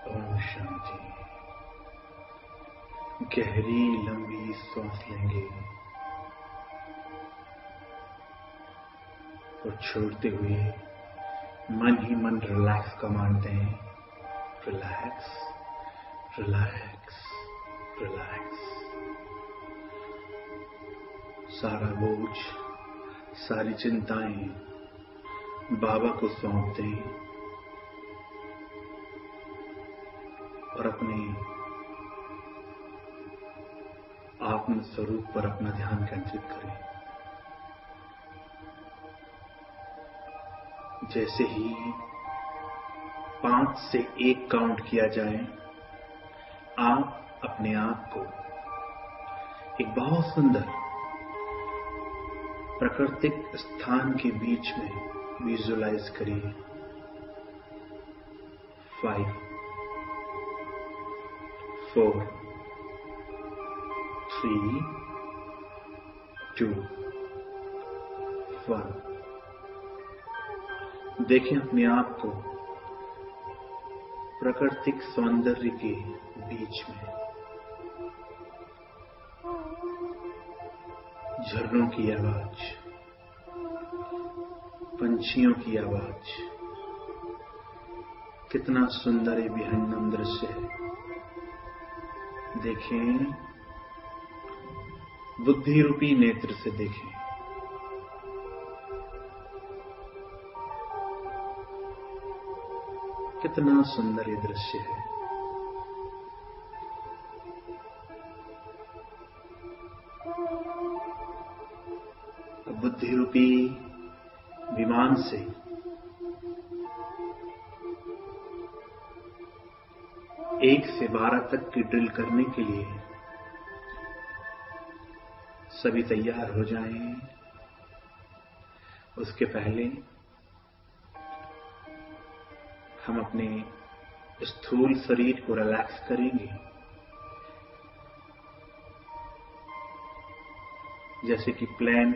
ओम शांति। गहरी लंबी सांस लेंगे और छोड़ते हुए मन ही मन रिलैक्स कमांड दें। Relax, relax, relax. सारा बोझ, सारी चिंताएं बाबा को सौंप दें और अपने आत्म स्वरूप पर अपना ध्यान केंद्रित करें। जैसे ही 5 से 1 काउंट किया जाए, आप अपने आप को एक बहुत सुंदर प्राकृतिक स्थान के बीच में विजुअलाइज करिए। 5, 4, 3, 2, 1। देखें अपने आप को प्राकृतिक सौंदर्य के बीच में। झरनों की आवाज, पंछियों की आवाज, कितना सुंदर ये विहंगम दृश्य है। देखें, बुद्धि रूपी नेत्र से देखें। कितना सुंदर ये दृश्य है। बुद्धि रूपी विमान से 1 से 12 तक की ड्रिल करने के लिए सभी तैयार हो जाएं। उसके पहले हम अपने स्थूल शरीर को रिलैक्स करेंगे। जैसे कि प्लेन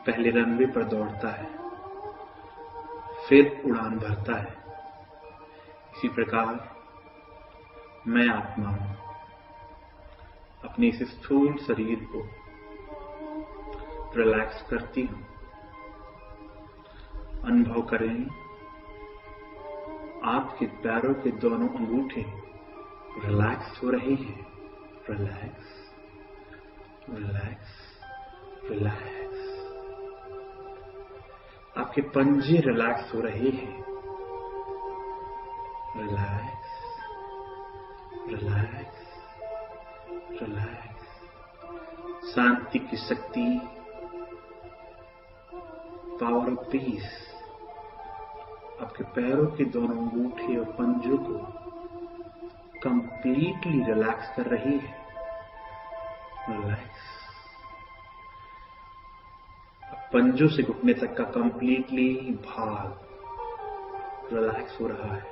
पहले रनवे पर दौड़ता है, फिर उड़ान भरता है, इसी प्रकार मैं आत्मा अपने इस स्थूल शरीर को रिलैक्स करती हूं। अनुभव करें, आपके पैरों के दोनों अंगूठे रिलैक्स हो रहे हैं। Relax, relax, relax. आपके पंजे रिलैक्स हो रहे हैं। Relax, relax, relax. शांति की शक्ति, पावर ऑफ पीस आपके पैरों के दोनों अंगूठे और पंजों को कंप्लीटली रिलैक्स कर रही है। रिलैक्स। पंजों से घुटने तक का कंप्लीटली भाग रिलैक्स हो रहा है।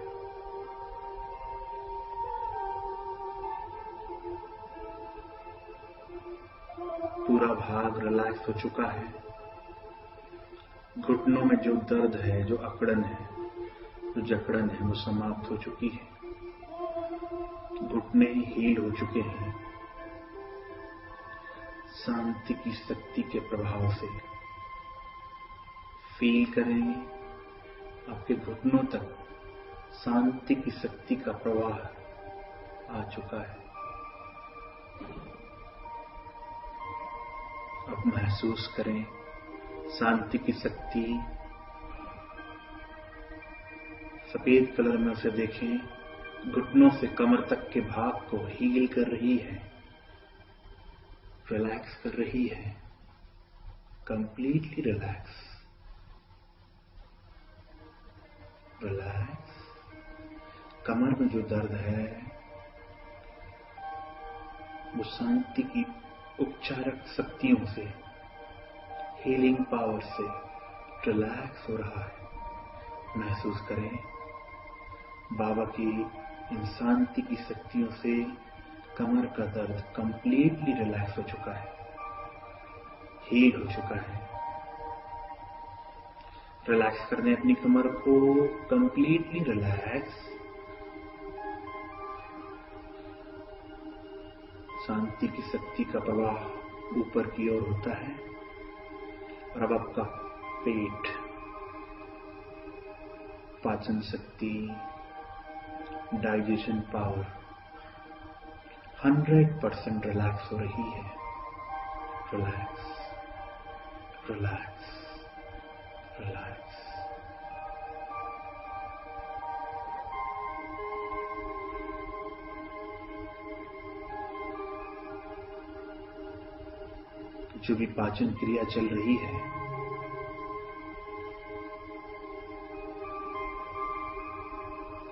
पूरा भाग रिलैक्स हो चुका है। घुटनों में जो दर्द है, जो अकड़न है, जो जकड़न है, वो समाप्त हो चुकी है। घुटने हील हो चुके हैं। शांति की शक्ति के प्रभाव से फील करें, आपके घुटनों तक शांति की शक्ति का प्रवाह आ चुका है। अब महसूस करें शांति की शक्ति। सफेद कलर में उसे देखें। घुटनों से कमर तक के भाग को हील कर रही है, रिलैक्स कर रही है। Completely relax, relax. कमर में जो दर्द है, वो शांति की उपचारक शक्तियों से, हीलिंग पावर से रिलैक्स हो रहा है। महसूस करें, बाबा की इन शांति की शक्तियों से कमर का दर्द कंप्लीटली रिलैक्स हो चुका है, हील हो चुका है। रिलैक्स करने अपनी कमर को कंप्लीटली रिलैक्स, शांति की शक्ति का प्रवाह ऊपर की ओर होता है और अब आपका पेट, पाचन शक्ति, डाइजेशन पावर 100% रिलैक्स हो रही है। Relax, relax, relax. जो भी पाचन क्रिया चल रही है,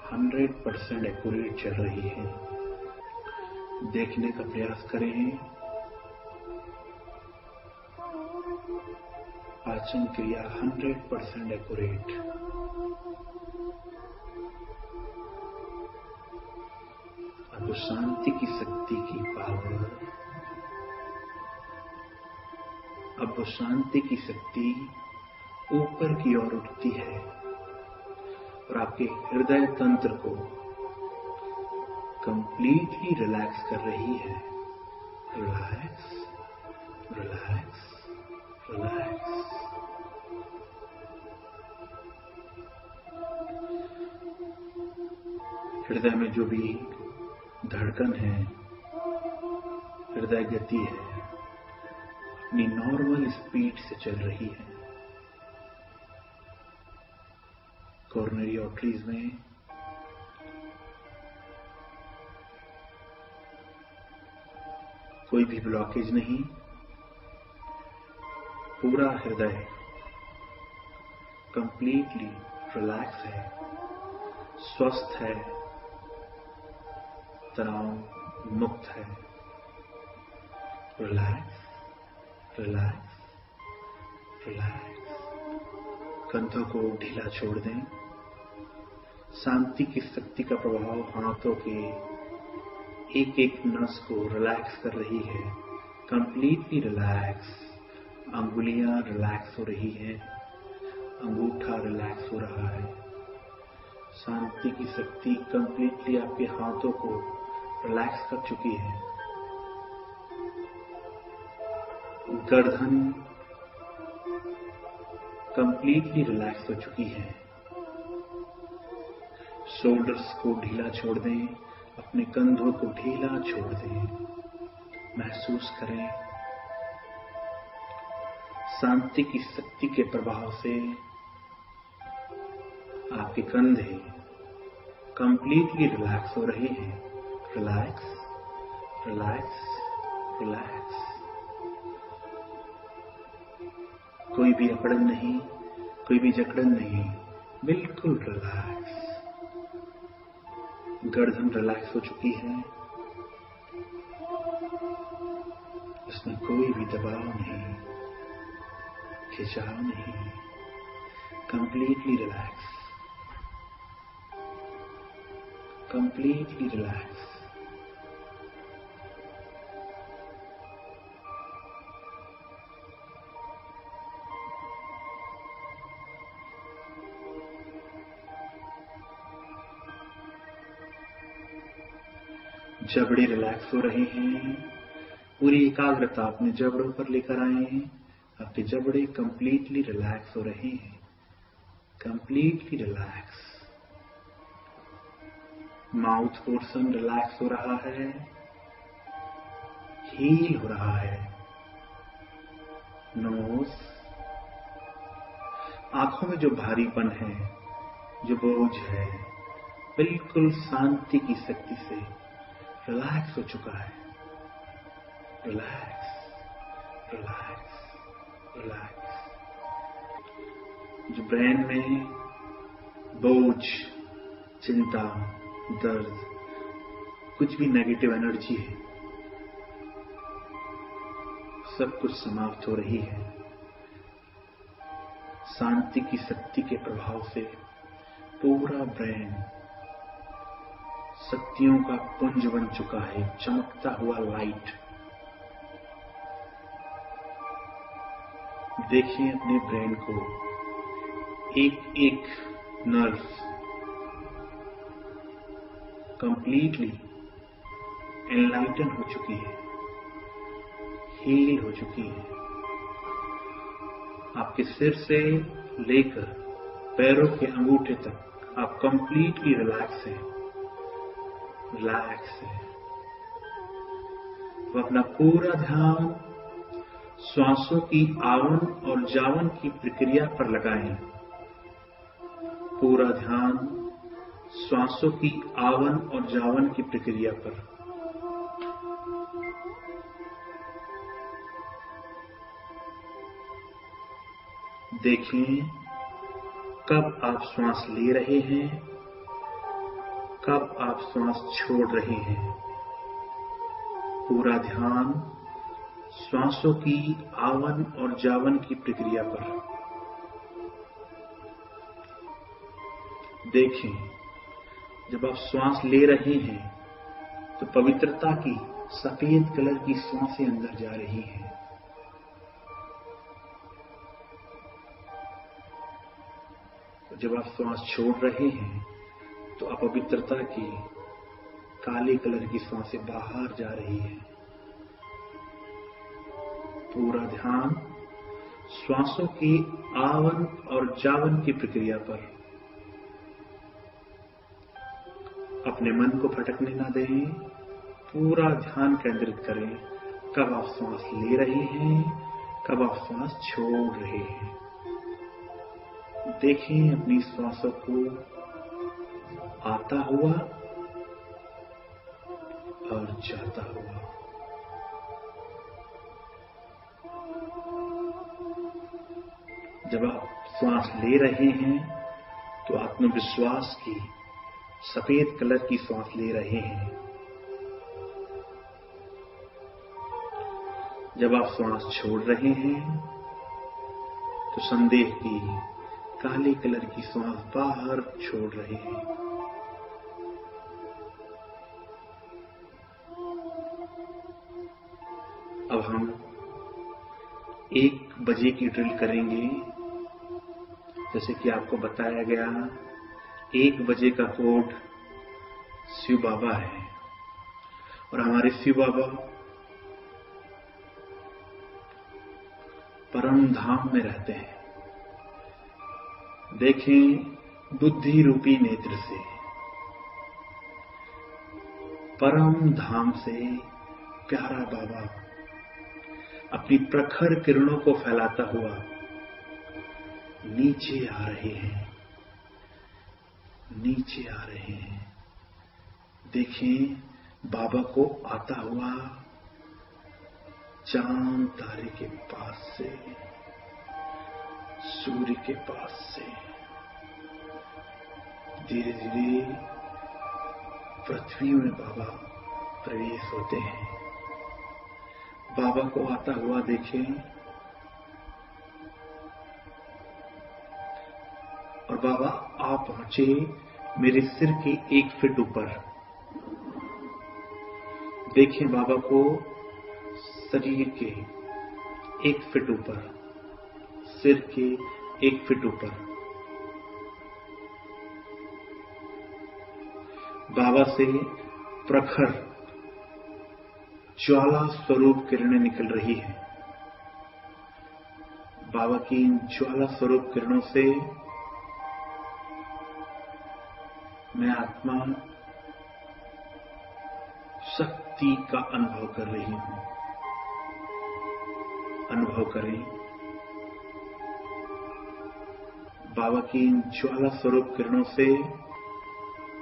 %100% एक्यूरेट चल रही है। देखने का प्रयास करें, पाचन क्रिया 100% एक्यूरेट। अब शांति की शक्ति की पावर, अब वो शांति की शक्ति ऊपर की ओर उठती है और आपके हृदय तंत्र को कंप्लीटली रिलैक्स कर रही है। Relax, relax, relax. हृदय में जो भी धड़कन है, हृदय गति है, अपनी नॉर्मल स्पीड से चल रही है। कोरोनरी आर्टरीज में कोई भी ब्लॉकेज नहीं, पूरा हृदय कंप्लीटली रिलैक्स है, स्वस्थ है, तनाव मुक्त है। Relax, relax, relax. कंधों को ढीला छोड़ दें। शांति की शक्ति का प्रभाव हाथों के एक एक नस को रिलैक्स कर रही है। Completely relax. अंगुलियां रिलैक्स हो रही हैं, अंगूठा रिलैक्स हो रहा है। शांति की शक्ति कंप्लीटली आपके हाथों को रिलैक्स कर चुकी है। गर्दन कंप्लीटली रिलैक्स हो चुकी है। शोल्डर्स को ढीला छोड़ दें, अपने कंधों को ढीला छोड़ दें। महसूस करें शांति की शक्ति के प्रभाव से आपके कंधे कंप्लीटली रिलैक्स हो रहे हैं। Relax, relax, relax. कोई भी अकड़न नहीं, कोई भी जकड़न नहीं, बिल्कुल रिलैक्स। गर्दन रिलैक्स हो चुकी है, उसमें कोई भी दबाव नहीं, खिंचाव नहीं, कंप्लीटली रिलैक्स, कंप्लीटली रिलैक्स। जबड़े रिलैक्स हो रहे हैं। पूरी एकाग्रता अपने जबड़ों पर लेकर आए हैं। आपके जबड़े कंप्लीटली रिलैक्स हो रहे हैं, completely relax. Mouth portion relax हो रहा है, हील हो रहा है। नोज, आंखों में जो भारीपन है, जो बोझ है, बिल्कुल शांति की शक्ति से रिलैक्स हो चुका है। Relax, relax, relax. जो ब्रेन में बोझ, चिंता, दर्द, कुछ भी नेगेटिव एनर्जी है, सब कुछ समाप्त हो रही है। शांति की शक्ति के प्रभाव से पूरा ब्रेन शक्तियों का पुंज बन चुका है, चमकता हुआ लाइट। देखिए अपने ब्रेन को, एक एक नर्व कंप्लीटली एनलाइटन हो चुकी है। हील हो चुकी है। आपके सिर से लेकर पैरों के अंगूठे तक आप कंप्लीटली रिलैक्स हैं, रिलैक्स हैं। तो अपना पूरा ध्यान श्वासों की आवन और जावन की प्रक्रिया पर लगाएं। पूरा ध्यान श्वासों की आवन और जावन की प्रक्रिया पर। देखें कब आप श्वास ले रहे हैं, कब आप श्वास छोड़ रहे हैं। पूरा ध्यान श्वासों की आवन और जावन की प्रक्रिया पर। देखें जब आप श्वास ले रहे हैं तो पवित्रता की सफेद कलर की श्वासें अंदर जा रही हैं। जब आप श्वास छोड़ रहे हैं तो अपवित्रता की काले कलर की श्वासें बाहर जा रही है। पूरा ध्यान श्वासों की आवन और जावन की प्रक्रिया पर। अपने मन को भटकने ना दें, पूरा ध्यान केंद्रित करें कब आप श्वास ले रहे हैं, कब आप श्वास छोड़ रहे हैं। देखें अपनी श्वासों को आता हुआ और जाता हुआ। जब आप श्वास ले रहे हैं तो आत्मविश्वास की सफेद कलर की श्वास ले रहे हैं। जब आप श्वास छोड़ रहे हैं तो संदेह की काले कलर की श्वास बाहर छोड़ रहे हैं। अब हम 1 बजे की ड्रिल करेंगे। जैसे कि आपको बताया गया 1 बजे का कोड शिव बाबा है और हमारे शिव बाबा परम धाम में रहते हैं। देखें बुद्धि रूपी नेत्र से परम धाम से प्यारा बाबा अपनी प्रखर किरणों को फैलाता हुआ नीचे आ रहे हैं, नीचे आ रहे हैं। देखें बाबा को आता हुआ चांद तारे के पास से, सूर्य के पास से धीरे धीरे पृथ्वी में बाबा प्रवेश होते हैं। बाबा को आता हुआ देखें और बाबा आ पहुंचे मेरे सिर के 1 फीट ऊपर। देखें बाबा को शरीर के 1 फीट ऊपर, सिर के 1 फीट ऊपर। बाबा से प्रखर ज्वाला स्वरूप किरणें निकल रही है। बाबा की इन ज्वाला स्वरूप किरणों से मैं आत्मा शक्ति का अनुभव कर रही हूं। अनुभव करें बाबा की इन ज्वाला स्वरूप किरणों से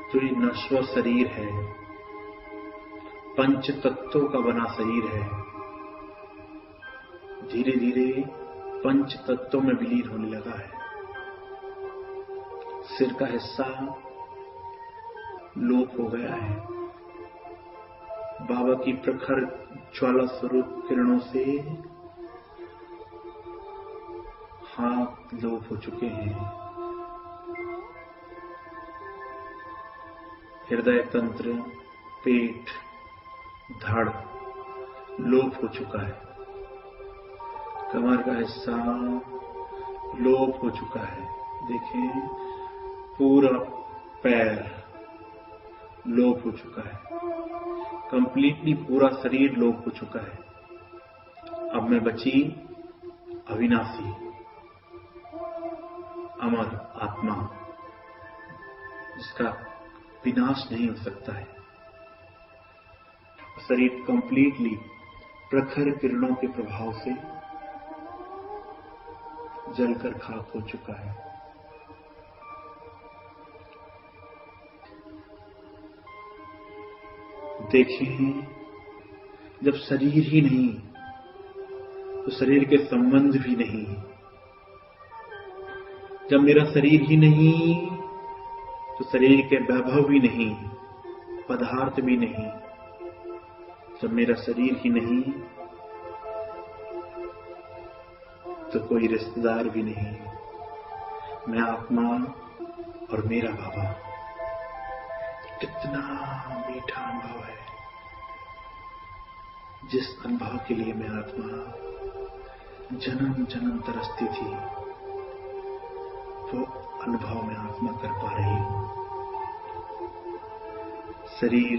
जो ये नश्वर शरीर है, पंच तत्वों का बना शरीर है, धीरे धीरे पंच तत्वों में विलीन होने लगा है। सिर का हिस्सा लोप हो गया है। बाबा की प्रखर ज्वाला स्वरूप किरणों से हाथ लोप हो चुके हैं। हृदय तंत्र, पेट, धड़ लोप हो चुका है। कमर का हिस्सा लोप हो चुका है। देखें पूरा पैर लोप हो चुका है। कंप्लीटली पूरा शरीर लोप हो चुका है। अब मैं बची अविनाशी अमर आत्मा, जिसका विनाश नहीं हो सकता है। शरीर कंप्लीटली प्रखर किरणों के प्रभाव से जलकर खाक हो चुका है। देखें, जब शरीर ही नहीं तो शरीर के संबंध भी नहीं। जब मेरा शरीर ही नहीं तो शरीर के वैभव भी नहीं, पदार्थ भी नहीं। जब मेरा शरीर ही नहीं तो कोई रिश्तेदार भी नहीं। मैं आत्मा और मेरा बाबा, कितना मीठा अनुभव है। जिस अनुभव के लिए मैं आत्मा जन्म जन्म तरसती थी, वो अनुभव मैं आत्मा कर पा रही हूं। शरीर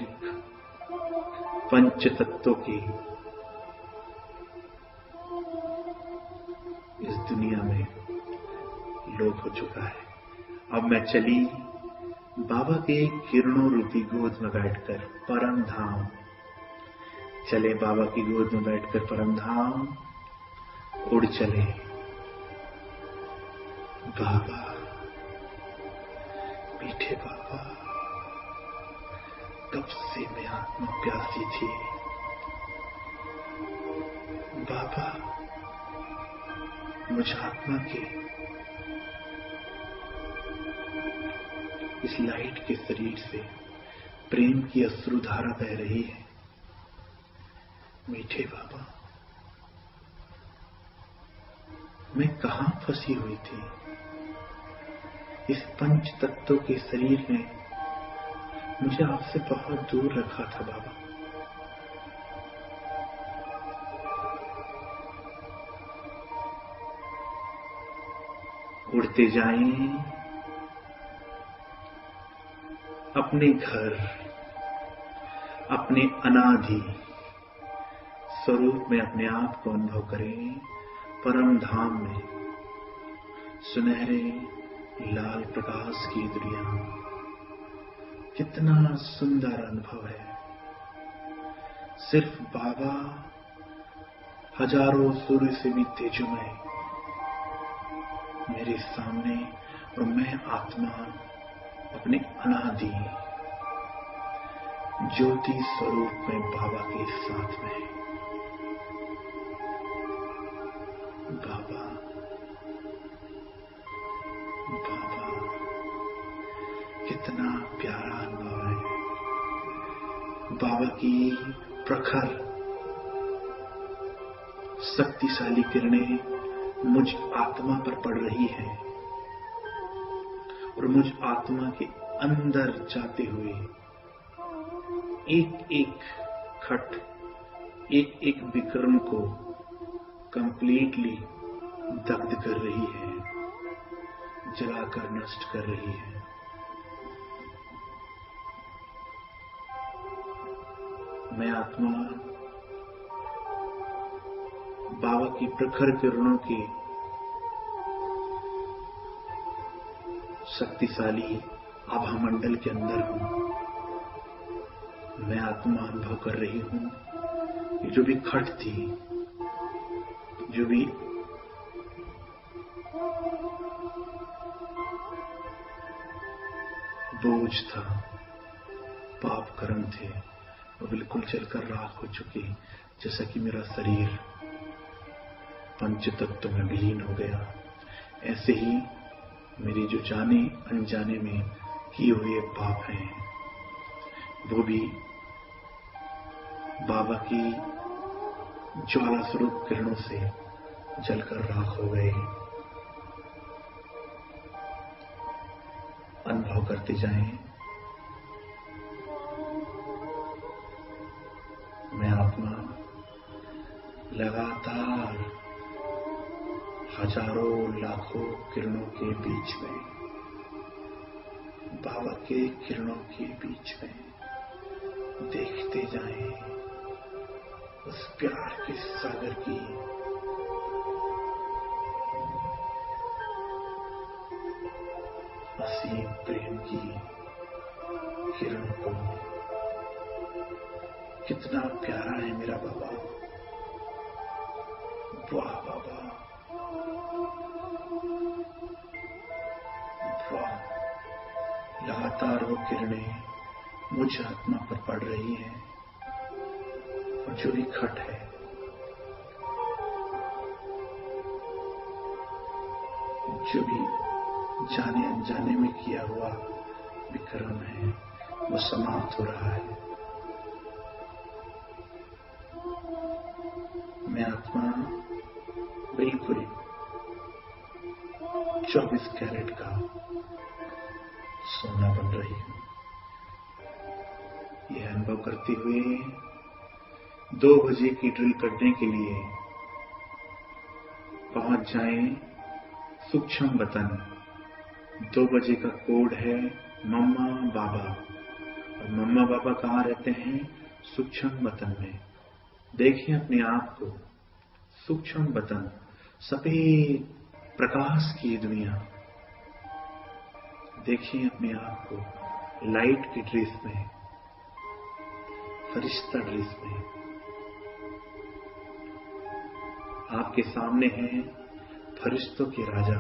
पंच तत्वों की इस दुनिया में लोप हो चुका है। अब मैं चली बाबा के किरणों रूपी गोद में बैठकर परम धाम। चले बाबा की गोद में बैठकर परम धाम, उड़ चले बाबा, मीठे बाबा। कब से मैं आत्मा प्यासी थी बाबा, मुझ आत्मा के इस लाइट के शरीर से प्रेम की अश्रुधारा बह रही है। मीठे बाबा, मैं कहां फंसी हुई थी? इस पंच तत्वों के शरीर ने मुझे आपसे बहुत दूर रखा था बाबा। उड़ते जाएं अपने घर, अपने अनादि स्वरूप में अपने आप को अनुभव करें। परम धाम में सुनहरे लाल प्रकाश की दुनिया, कितना सुंदर अनुभव है। सिर्फ बाबा हजारों सूर्य से भी तेजोमय मेरे सामने, और मैं आत्मा अपने अनादि ज्योति स्वरूप में बाबा के साथ में। बाबा बाबा, कितना प्यारा अनुभव है। बाबा की प्रखर शक्तिशाली किरणें मुझ आत्मा पर पड़ रही है, और मुझ आत्मा के अंदर जाते हुए एक एक खट, एक एक विकर्ण को कंप्लीटली दग्ध कर रही है, जलाकर नष्ट कर रही है। मैं आत्मा बाबा की प्रखर किरणों के शक्तिशाली आभामंडल के अंदर हूं। मैं आत्मा अनुभव कर रही हूं कि जो भी खट थी, जो भी बोझ था, पाप कर्म थे, वो बिल्कुल चलकर राख हो चुकी। जैसा कि मेरा शरीर पंच तत्व में विलीन हो गया, ऐसे ही मेरे जो जाने अनजाने में किए हुए पाप हैं, वो भी बाबा की ज्वाला स्वरूप किरणों से जलकर राख हो गए। अनुभव करते जाएं, मैं आत्मा लगातार हजारों लाखों किरणों के बीच में, बाबा के किरणों के बीच में देखते जाएं उस प्यार के सागर की असीम प्रेम की किरण को। कितना प्यारा है मेरा बाबा। वाह बाबा, वाह। लगातार वो किरणें मुझ आत्मा पर पड़ रही हैं और जो भी खट है, जो भी जाने अनजाने में किया हुआ विक्रम है, वो समाप्त हो रहा है। मैं आत्मा बिल्कुल 24 कैरेट का सोना बन रही हूं। यह अनुभव करते हुए 2 बजे की ड्रिल करने के लिए पहुंच जाएं सूक्ष्म वतन। 2 बजे का कोड है मम्मा बाबा, और मम्मा बाबा कहाँ रहते हैं? सूक्ष्म वतन में। देखिए अपने आप को सूक्ष्म वतन, सफेद प्रकाश की दुनिया। देखिए अपने आप को लाइट की ड्रेस में, फरिश्ता ड्रेस में। आपके सामने हैं फरिश्तों के राजा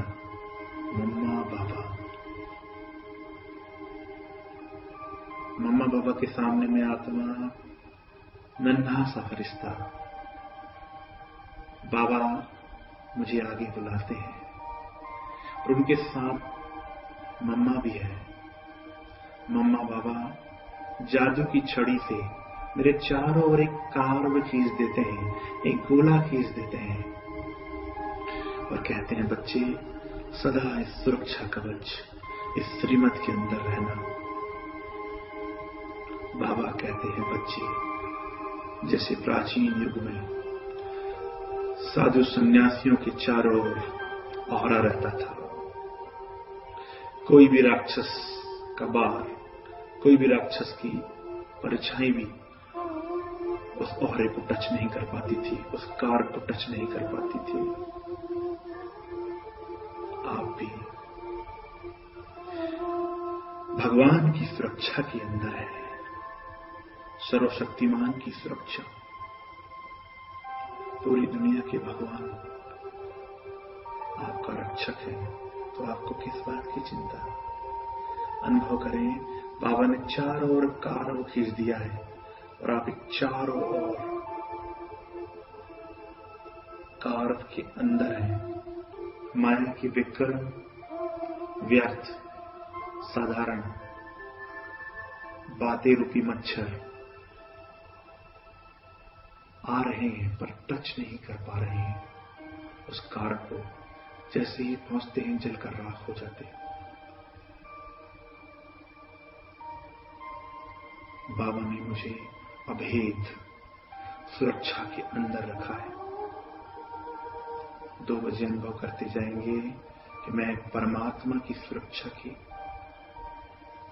मम्मा बाबा। मम्मा बाबा के सामने में आत्मा नन्हा सा फरिश्ता। बाबा मुझे आगे बुलाते हैं और उनके साथ मम्मा भी है। मम्मा बाबा जादू की छड़ी से मेरे चारों ओर एक कार्व खींच देते हैं, एक गोला खींच देते हैं और कहते हैं, बच्चे सदा इस सुरक्षा कवच, इस श्रीमत के अंदर रहना। बाबा कहते हैं, बच्चे जैसे प्राचीन युग में साधु सन्यासियों के चारों ओर औरा रहता था। कोई भी राक्षस का बार, कोई भी राक्षस की परछाई भी उस औरे को टच नहीं कर पाती थी, उस कार को टच नहीं कर पाती थी। आप भी भगवान की सुरक्षा के अंदर है, सर्वशक्तिमान की सुरक्षा। पूरी दुनिया के भगवान आपका रक्षक है, तो आपको किस बात की चिंता? अनुभव करें, बाबा ने चारों ओर कारव खींच दिया है और आप एक चारों ओर कारव के अंदर हैं। माया की विक्रम, व्यर्थ, साधारण बातें रूपी मच्छर आ रहे हैं पर टच नहीं कर पा रहे हैं उस कार को। जैसे ही पहुंचते हैं जलकर राख हो जाते हैं। बाबा ने मुझे अभेद सुरक्षा के अंदर रखा है। 2 बजे अनुभव करते जाएंगे कि मैं परमात्मा की सुरक्षा के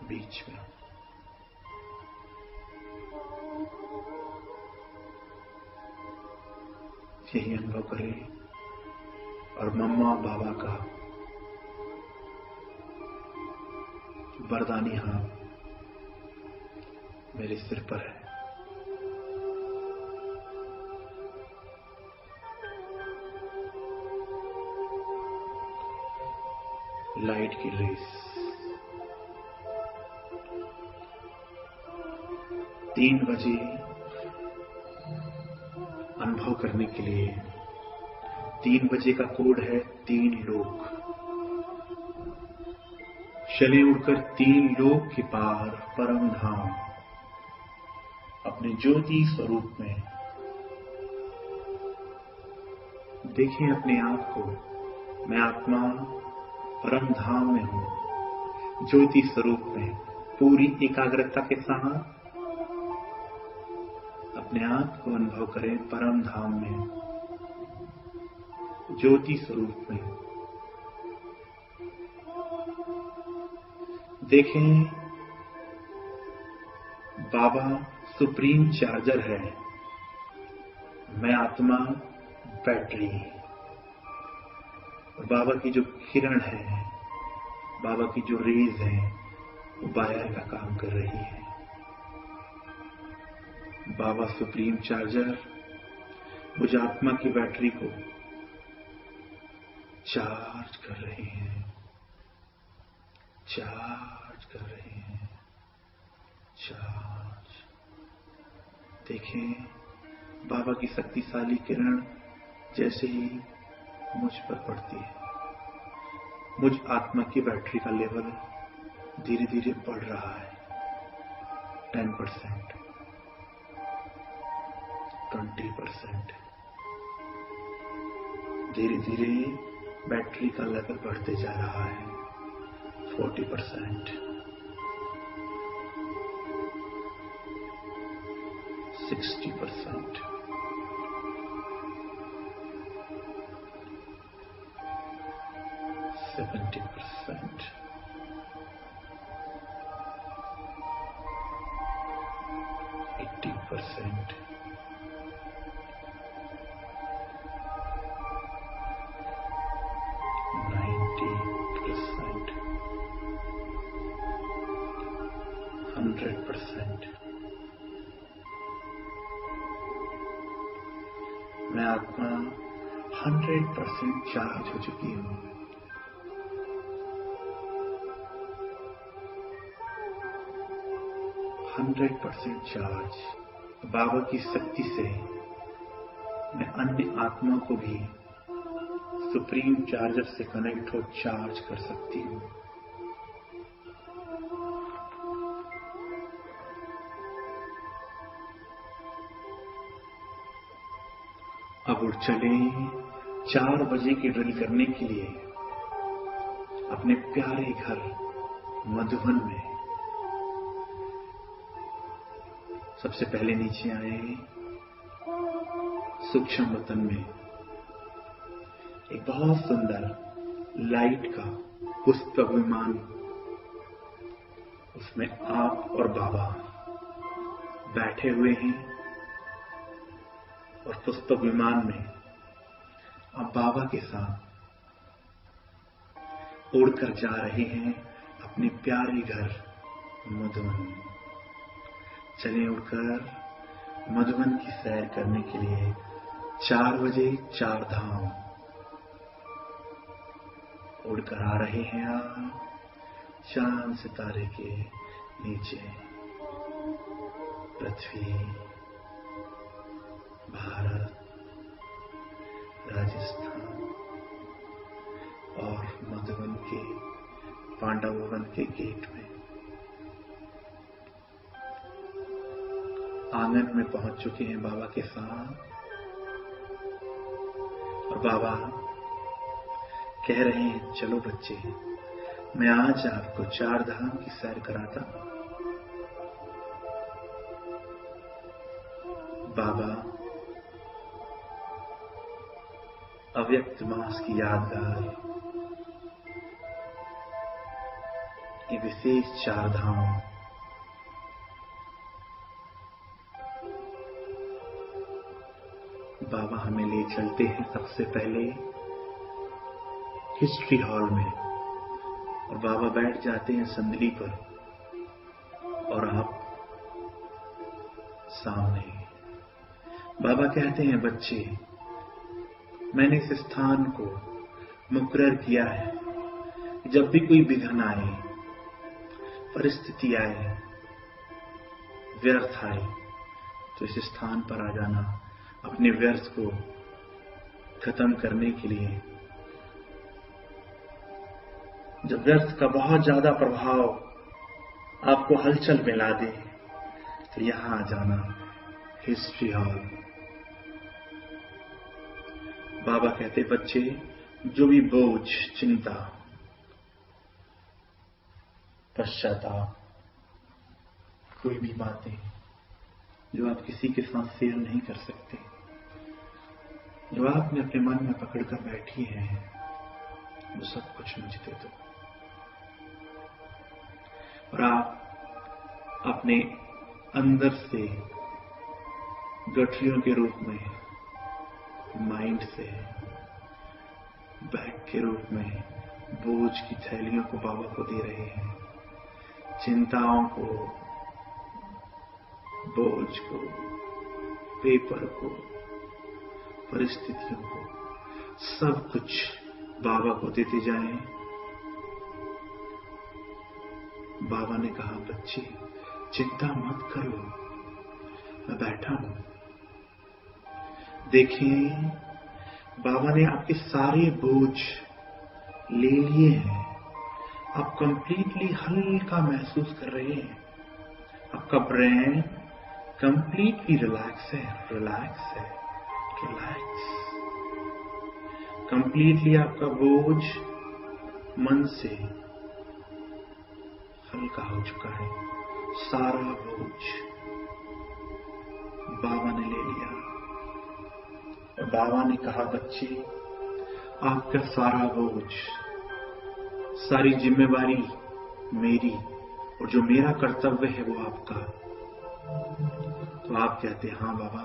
बीच में हूं। यही अनुभव करें और मम्मा बाबा का वरदानी हाथ मेरे सिर पर है। लाइट की रेस 3 बजे अनुभव करने के लिए 3 बजे का कोड है 3 लोक। चले उड़कर 3 लोक के पार परम धाम, अपने ज्योति स्वरूप में। देखें अपने आप को, मैं आत्मा परम धाम में हूं, ज्योति स्वरूप में। पूरी एकाग्रता के साथ अपने आप को अनुभव करें परम धाम में, ज्योति स्वरूप में। देखें बाबा सुप्रीम चार्जर है, मैं आत्मा बैटरी। और बाबा की जो किरण है बाबा की जो रेज हैं वो बायर का काम कर रही है। बाबा सुप्रीम चार्जर मुझ आत्मा की बैटरी को चार्ज कर रहे हैं, चार्ज कर रहे हैं, चार्ज। देखें, बाबा की शक्तिशाली किरण जैसे ही मुझ पर पड़ती है, मुझ आत्मा की बैटरी का लेवल धीरे धीरे बढ़ रहा है। 10%, 20%, धीरे धीरे बैटरी का लेवल बढ़ते जा रहा है। 40%, 60%, 70%, 80%, 90%, 100%। मैं आत्मा 100% चार्ज हो चुकी हूं। चार्ज। बाबा की शक्ति से मैं अन्य आत्मा को भी सुप्रीम चार्जर से कनेक्ट हो चार्ज कर सकती हूं। अब उठ चले 4 बजे की ड्रिल करने के लिए अपने प्यारे घर मधुबन में। सबसे पहले नीचे आए सूक्ष्म वतन में एक बहुत सुंदर लाइट का पुष्पक विमान, उसमें आप और बाबा बैठे हुए हैं और पुष्पक विमान में आप बाबा के साथ उड़कर जा रहे हैं अपने प्यारे घर मधुबन। चले उड़कर मधुबन की सैर करने के लिए 4 बजे 4 धाम उड़कर आ रहे हैं आप चांद सितारे के नीचे। पृथ्वी, भारत, राजस्थान और मधुबन के पांडव भवन के गेट में आंगन में पहुंच चुके हैं बाबा के साथ। और बाबा कह रहे हैं, चलो बच्चे, मैं आज आपको 4 धाम की सैर कराता हूं। बाबा अव्यक्त मास की यादगार ये विशेष 4 धाम बाबा हमें ले चलते हैं सबसे पहले हिस्ट्री हॉल में, और बाबा बैठ जाते हैं संदली पर और आप सामने। बाबा कहते हैं, बच्चे, मैंने इस स्थान को मुकर्रर किया है, जब भी कोई विघ्न आए, परिस्थिति आए, व्यर्थ आए, तो इस स्थान पर आ जाना अपने व्यर्थ को खत्म करने के लिए। जब व्यर्थ का बहुत ज्यादा प्रभाव आपको हलचल में ला दे, तो यहां आ जाना, हिस्ट्री हॉल। बाबा कहते, बच्चे, जो भी बोझ, चिंता, पश्चाताप, कोई भी बातें जो आप किसी के साथ शेयर नहीं कर सकते, जो आपने अपने मन में पकड़कर बैठी हैं, वो सब कुछ मुझे दे दो। और आप अपने अंदर से गठरियों के रूप में, माइंड से बैग के रूप में बोझ की थैलियों को बाबा को दे रहे हैं, चिंताओं को, बोझ को, पेपर को, परिस्थितियों को, सब कुछ बाबा को देते जाएं। बाबा ने कहा, बच्चे चिंता मत करो, मैं बैठा हूं। देखिए, बाबा ने आपके सारे बोझ ले लिए हैं। आप कंप्लीटली हल्का महसूस कर रहे हैं। आपका ब्रेन कंप्लीटली रिलैक्स है, रिलैक्स है, रिलैक्स। कंप्लीटली आपका बोझ मन से हल्का हो चुका है। सारा बोझ बाबा ने ले लिया। और बाबा ने कहा, बच्चे आपका सारा बोझ, सारी जिम्मेवारी मेरी, और जो मेरा कर्तव्य है वो आपका। तो आप कहते हैं, हाँ बाबा,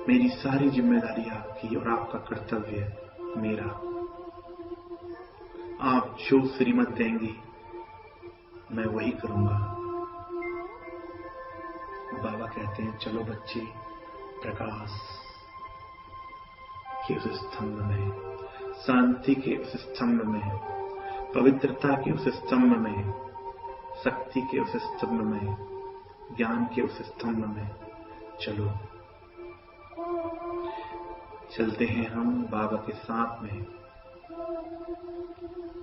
मेरी सारी जिम्मेदारी आपकी और आपका कर्तव्य मेरा। आप जो श्रीमत देंगे मैं वही करूंगा। बाबा कहते हैं, चलो बच्चे, प्रकाश के उस स्तंभ में, शांति के उस स्तंभ में, पवित्रता के उस स्तंभ में, शक्ति के उस स्तंभ में, ज्ञान के उस स्तंभ में चलो। चलते हैं हम बाबा के साथ में,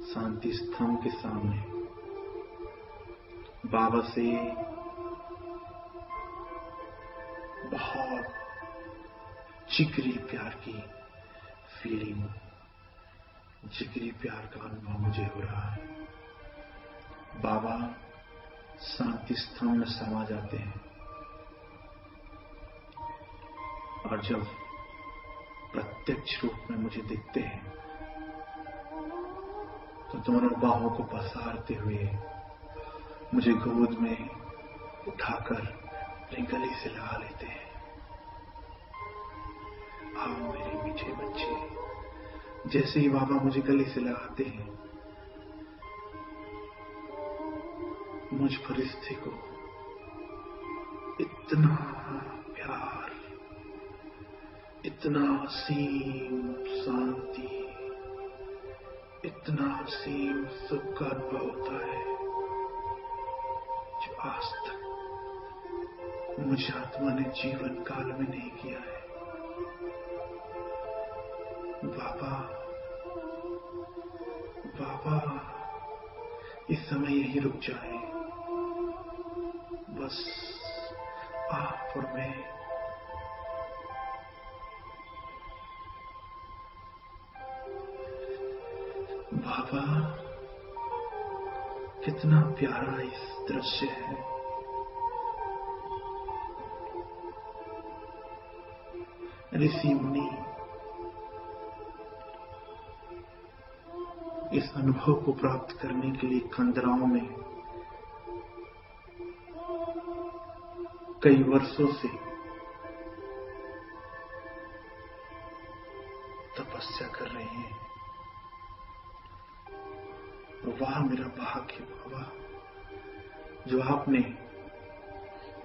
शांति स्तंभ के सामने। बाबा से बहुत जिगरी प्यार की फीलिंग, जिगरी प्यार का अनुभव मुझे हो रहा है। बाबा शांति स्तंभ में समा जाते हैं और जब प्रत्यक्ष रूप में मुझे दिखते हैं तो दोनों बाहों को पसारते हुए मुझे गोद में उठाकर अपनी गले से लगा लेते हैं। आओ मेरे मीठे बच्चे। जैसे ही बाबा मुझे गले से लगाते हैं, मुझ फरिश्ते को इतना प्यार, इतना असीम शांति, इतना असीम सुख का अनुभव होता है जो आज तक मुझ आत्मा ने जीवन काल में नहीं किया है। बाबा, बाबा, इस समय यही रुक जाए, बस आप और मैं। बाबा, कितना प्यारा इस दृश्य है। ऋषि मुनि इस अनुभव को प्राप्त करने के लिए खंडराओं में कई वर्षों से तपस्या कर रहे हैं। वाह मेरा भाग्य बाबा, जो आपने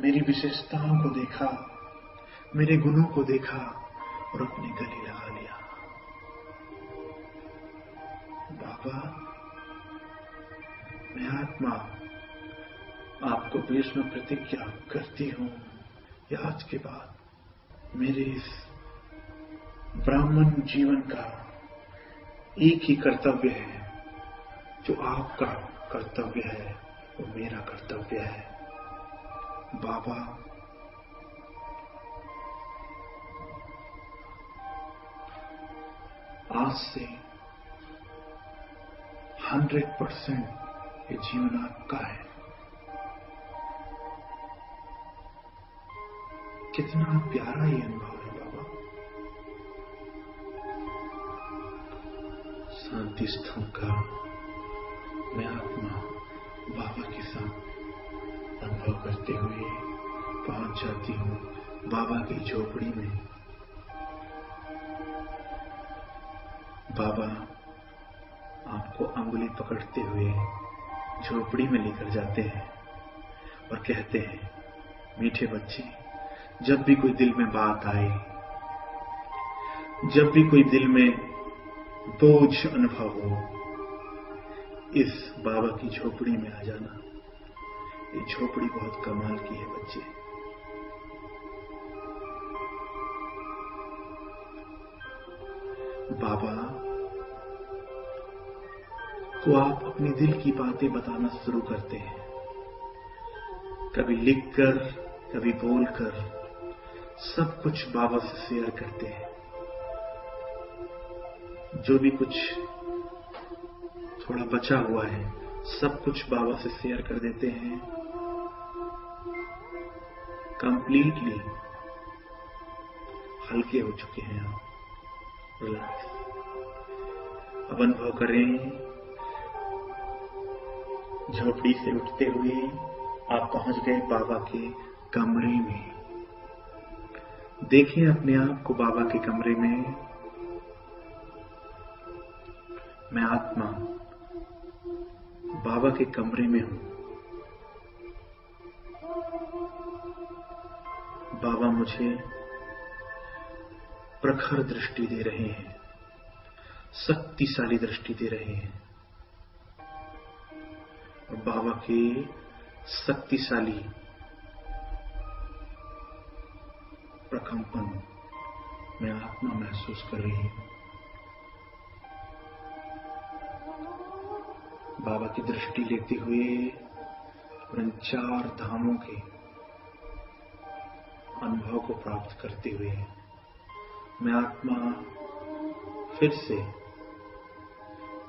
मेरी विशेषताओं को देखा, मेरे गुणों को देखा और अपने गले लगा लिया। बाबा, मैं आत्मा आपको भीष्म प्रतिज्ञा करती हूं कि आज के बाद मेरे इस ब्राह्मण जीवन का एक ही कर्तव्य है। जो आपका कर्तव्य है वो मेरा कर्तव्य है। बाबा, आज से 100% ये जीवन आपका है। कितना प्यारा ये अनुभव है बाबा। शांति स्तंभ का मैं आत्मा बाबा के साथ अनुभव करते हुए पहुंच जाती हूँ बाबा की झोपड़ी में। बाबा आपको आपको अंगुली पकड़ते हुए झोपड़ी में लेकर जाते हैं और कहते हैं, मीठे बच्चे, जब भी कोई दिल में बात आए, जब भी कोई दिल में बोझ अनुभव हो, इस बाबा की झोपड़ी में आ जाना। ये झोपड़ी बहुत कमाल की है बच्चे। बाबा को आप अपनी दिल की बातें बताना शुरू करते हैं, कभी लिखकर, कभी बोलकर, सब कुछ बाबा से शेयर करते हैं। जो भी कुछ थोड़ा बचा हुआ है, सब कुछ बाबा से शेयर कर देते हैं। कंप्लीटली हल्के हो चुके हैं आप। रिलैक्स। अब अनुभव करें, झोपड़ी से उठते हुए आप पहुंच गए बाबा के कमरे में। देखिए अपने आप को बाबा के कमरे में। मैं आत्मा बाबा के कमरे में हूं। बाबा मुझे प्रखर दृष्टि दे रहे हैं, शक्तिशाली दृष्टि दे रहे हैं। और बाबा के शक्तिशाली प्रकंपन मैं आत्मा महसूस कर रही हूं। बाबा की दृष्टि लेते हुए और इन 4 धामों के अनुभव को प्राप्त करते हुए मैं आत्मा फिर से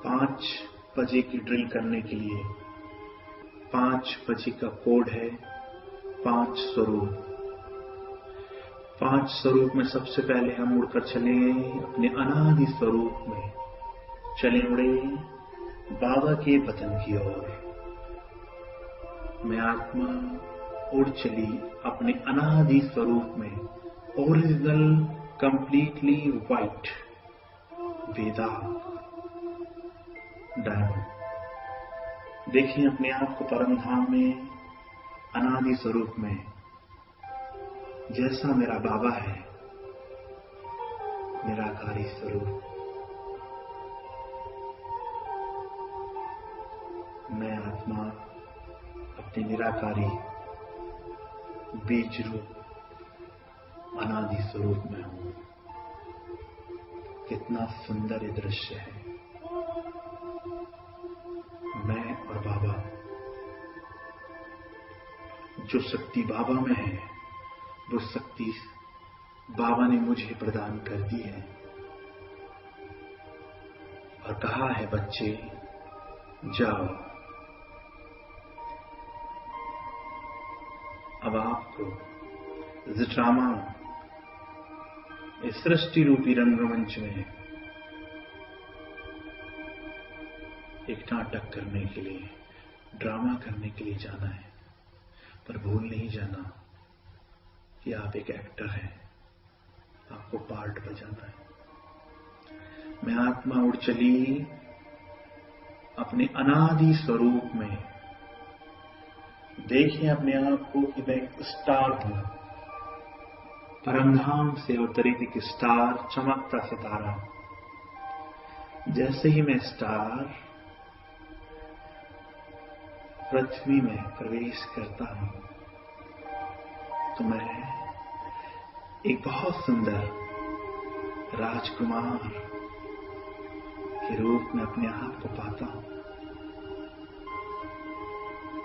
5 बजे की ड्रिल करने के लिए, 5 बजे का कोड है, 5 स्वरूप। 5 स्वरूप में सबसे पहले हम उड़कर चले अपने अनादि स्वरूप में, चले उड़े बाबा के वतन की ओर। मैं आत्मा उड़ चली अपने अनादि स्वरूप में, ओरिजिनल, कंप्लीटली व्हाइट वेदा डायमंड। देखिए अपने आप को परम धाम में, अनादि स्वरूप में, जैसा मेरा बाबा है, निराकारी स्वरूप। मैं आत्मा अपने निराकारी बीज रूप अनादि स्वरूप में हूं। कितना सुंदर ये दृश्य है। मैं और बाबा, जो शक्ति बाबा में है, वो शक्ति बाबा ने मुझे प्रदान कर दी है और कहा है, बच्चे जाओ, अब आपको इस ड्रामा, इस सृष्टि रूपी रंगमंच में एक नाटक करने के लिए, ड्रामा करने के लिए जाना है। पर भूल नहीं जाना कि आप एक एक्टर हैं, आपको पार्ट बजाना है। मैं आत्मा उड़ चली अपने अनादि स्वरूप में। देखिए अपने आप को कि मैं एक स्टार हूं, परमधाम से अवतरित एक स्टार, चमकता सितारा। जैसे ही मैं स्टार पृथ्वी में प्रवेश करता हूं, तो मैं एक बहुत सुंदर राजकुमार के रूप में अपने आप को पाता हूं।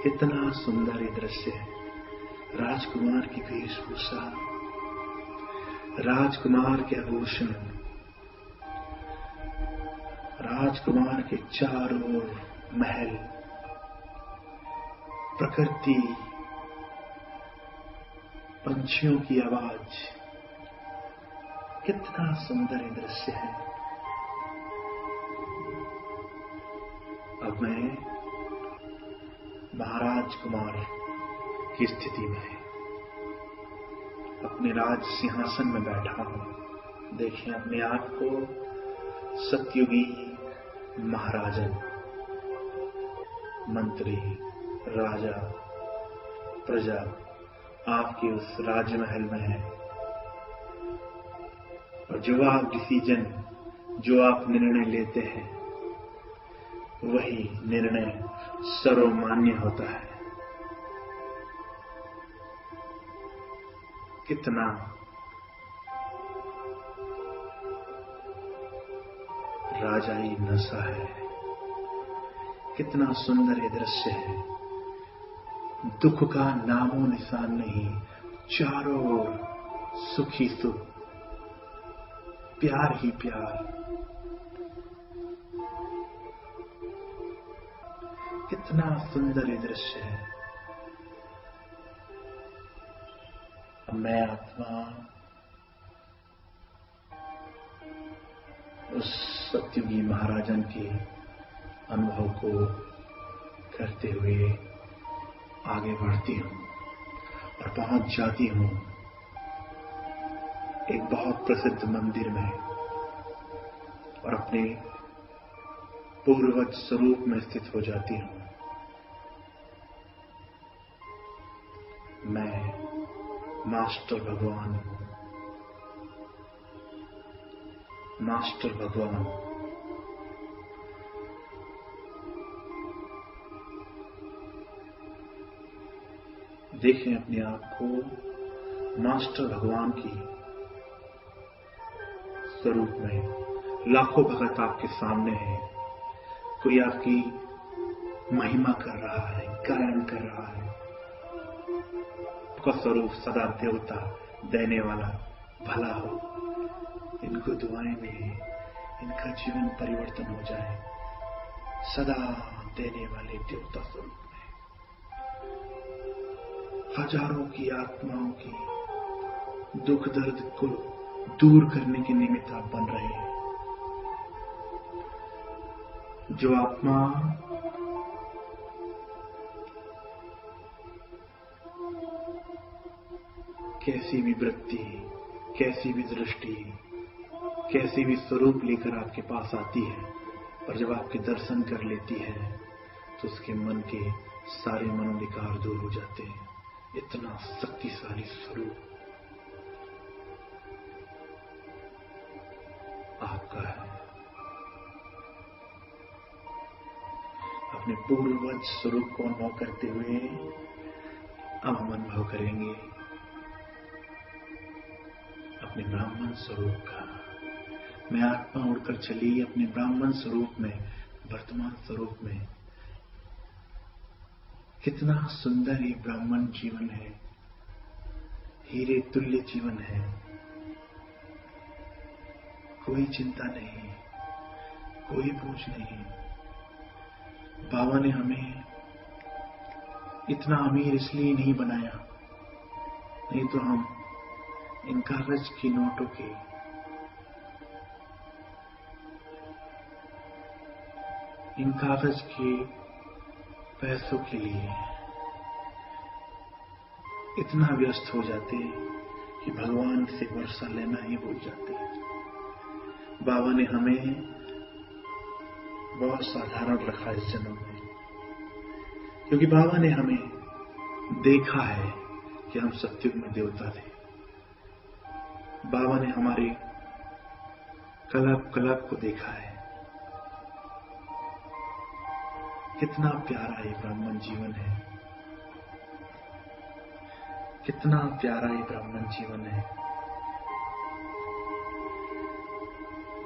कितना सुंदर ये दृश्य है। राजकुमार की वेशभूषा, राजकुमार के आभूषण, राजकुमार के चारों ओर महल, प्रकृति, पंछियों की आवाज। कितना सुंदर ये दृश्य है। अब मैं महाराज कुमार की स्थिति में अपने राज सिंहासन में बैठा हूं। देखिए अपने आप को सतयुगी महाराजन मंत्री, राजा, प्रजा आपके उस राजमहल में है। और जो आप डिसीजन, जो आप निर्णय लेते हैं, वही निर्णय सर्वमान्य होता है। कितना राजाई नशा है, कितना सुंदर ये दृश्य है। दुख का नामो निशान नहीं, चारों ओर सुख ही सुख, प्यार ही प्यार। कितना सुंदर ये दृश्य है। मैं आत्मा उस सत्ययुगी महाराजन के अनुभव को करते हुए आगे बढ़ती हूं और पहुंच जाती हूं एक बहुत प्रसिद्ध मंदिर में और अपने पूर्वज स्वरूप में स्थित हो जाती हूं। मैं मास्टर भगवान हूं, मास्टर भगवान। देखें अपने आप को मास्टर भगवान की स्वरूप में। लाखों भगत आपके सामने हैं, कोई आपकी महिमा कर रहा है, गायन कर रहा है। आपका स्वरूप सदा देवता, देने वाला, भला हो। इनको दुआएं में इनका जीवन परिवर्तन हो जाए, सदा देने वाले देवता स्वरूप में हजारों की आत्माओं की दुख दर्द को दूर करने के निमित्त आप बन रहे हैं। जो आत्मा कैसी भी वृत्ति, कैसी भी दृष्टि, कैसी भी स्वरूप लेकर आपके पास आती है, और जब आपके दर्शन कर लेती है तो उसके मन के सारे मनोविकार दूर हो जाते हैं। इतना शक्तिशाली स्वरूप आपका है। अपने पूर्वज स्वरूप को अनुभव करते हुए अब हम अनुभव करेंगे अपने ब्राह्मण स्वरूप का। मैं आत्मा उड़कर चली अपने ब्राह्मण स्वरूप में, वर्तमान स्वरूप में। कितना सुंदर ये ब्राह्मण जीवन है, हीरे तुल्य जीवन है। कोई चिंता नहीं, कोई बोझ नहीं। बाबा ने हमें इतना अमीर इसलिए नहीं बनाया, नहीं तो हम इन कागज की नोटों के, इन कागज के पैसों के लिए इतना व्यस्त हो जाते कि भगवान से वर्षा लेना ही भूल जाते। बाबा ने हमें बहुत साधारण रखा इस जन्म में, क्योंकि बाबा ने हमें देखा है कि हम सत्युग में देवता थे। बाबा ने हमारे कलप कलप को देखा है। कितना प्यारा ये ब्राह्मण जीवन है, कितना प्यारा ये ब्राह्मण जीवन है।